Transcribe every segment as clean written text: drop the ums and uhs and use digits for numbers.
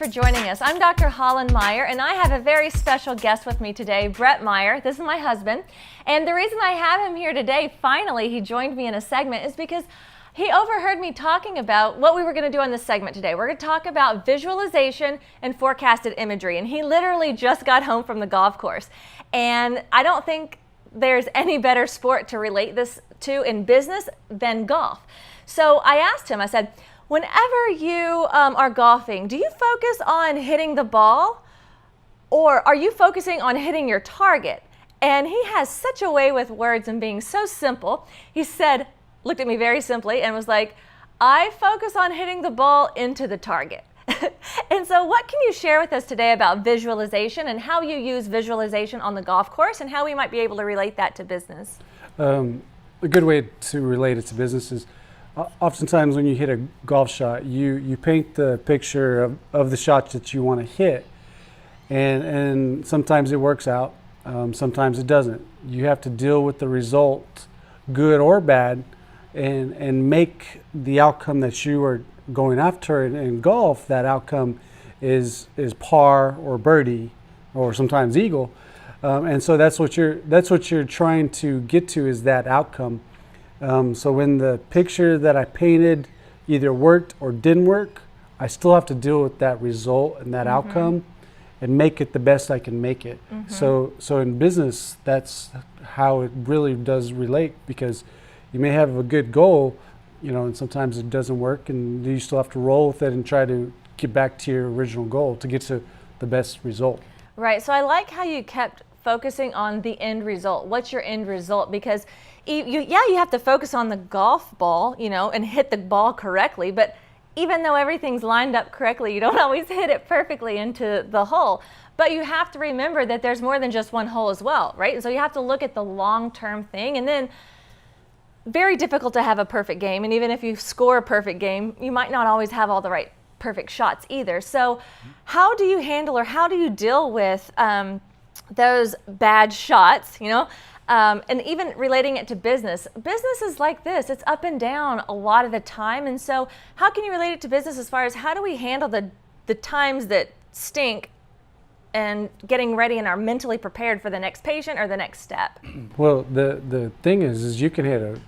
joining us. I'm Dr. Hollen Meyer, and I have a very special guest with me today, Brett Meyer. This is my husband. And the reason I have him here today, finally, he joined me in a segment, is because he overheard me talking about what we were going to do on this segment today. We're going to talk about visualization and forecasted imagery. And he literally just got home from the golf course. And I don't think there's any better sport to relate this to in business than golf. So I asked him, I said, whenever you are golfing, do you focus on hitting the ball or are you focusing on hitting your target? And he has such a way with words and being so simple. He said, looked at me very simply and was like, I focus on hitting the ball into the target. And so what can you share with us today about visualization and how you use visualization on the golf course and how we might be able to relate that to business? A good way to relate it to business is oftentimes when you hit a golf shot, you paint the picture of the shots that you want to hit. And sometimes it works out, sometimes it doesn't. You have to deal with the result, good or bad, and make the outcome that you are going after in golf, that outcome is par or birdie or sometimes eagle. And so that's what you're trying to get to, is that outcome. So when the picture that I painted either worked or didn't work, I still have to deal with that result and that outcome and make it the best I can make it. So in business, that's how it really does relate, because you may have a good goal, and sometimes it doesn't work, and you still have to roll with it and try to get back to your original goal to get to the best result. Right, so I like how you kept focusing on the end result. What's your end result? Because you have to focus on the golf ball, and hit the ball correctly, but even though everything's lined up correctly, you don't always hit it perfectly into the hole. But you have to remember that there's more than just one hole as well, right? And so you have to look at the long-term thing, and then very difficult to have a perfect game. And even if you score a perfect game, you might not always have all the right perfect shots either. So how do you handle, or how do you deal with those bad shots, and even relating it to business? Business is like this. It's up and down a lot of the time. And so how can you relate it to business as far as how do we handle the times that stink and getting ready and are mentally prepared for the next patient or the next step? Well, the thing is you can hit a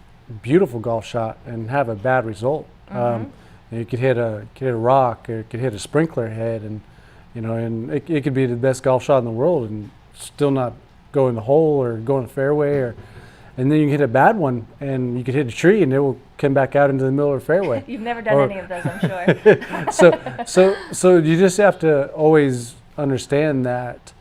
beautiful golf shot and have a bad result. You could hit a rock, or you could hit a sprinkler head, and and it could be the best golf shot in the world and still not go in the hole or go in the fairway, and then you can hit a bad one and you could hit a tree and it will come back out into the middle of the fairway. You've never done any of those, I'm sure. So you just have to always understand that,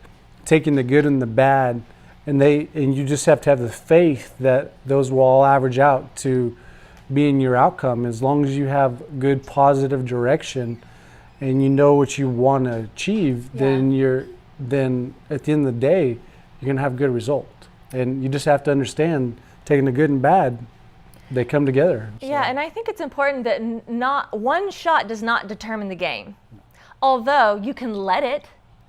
taking the good and the bad, and you just have to have the faith that those will all average out to being your outcome. As long as you have good positive direction and you know what you want to achieve, then at the end of the day you're going to have a good result. And you just have to understand, taking the good and bad, they come together. Yeah, and I think it's important that not one shot does not determine the game. Although you can let it,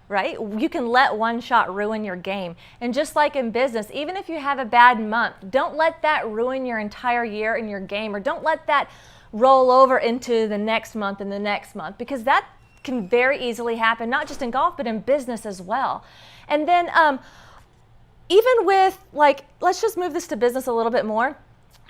right? You can let one shot ruin your game. And just like in business, even if you have a bad month, don't let that ruin your entire year in your game, or don't let that roll over into the next month and the next month, because that can very easily happen, not just in golf, but in business as well. And then even with, let's just move this to business a little bit more.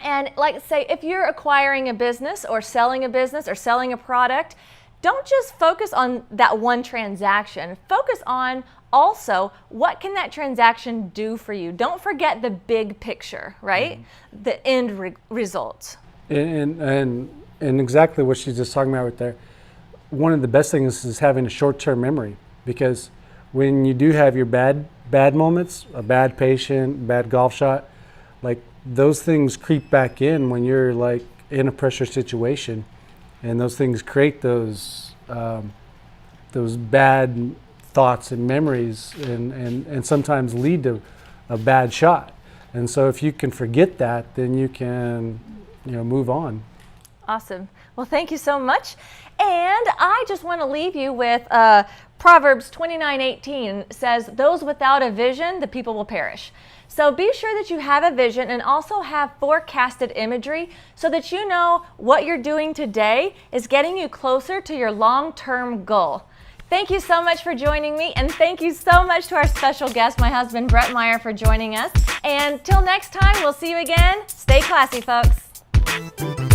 And say, if you're acquiring a business or selling a product, don't just focus on that one transaction. Focus on also, what can that transaction do for you? Don't forget the big picture, right? The end result. And exactly what she's just talking about right there. One of the best things is having a short-term memory, because when you do have your bad moments, a bad patient, bad golf shot, those things creep back in when you're in a pressure situation. And those things create those bad thoughts and memories, and sometimes lead to a bad shot. And so if you can forget that, then you can move on. Awesome. Well, thank you so much. And I just want to leave you with Proverbs 29:18 says, "Those without a vision, the people will perish." So be sure that you have a vision and also have forecasted imagery so that you know what you're doing today is getting you closer to your long-term goal. Thank you so much for joining me, and thank you so much to our special guest, my husband, Brett Meyer, for joining us. And till next time, we'll see you again. Stay classy, folks.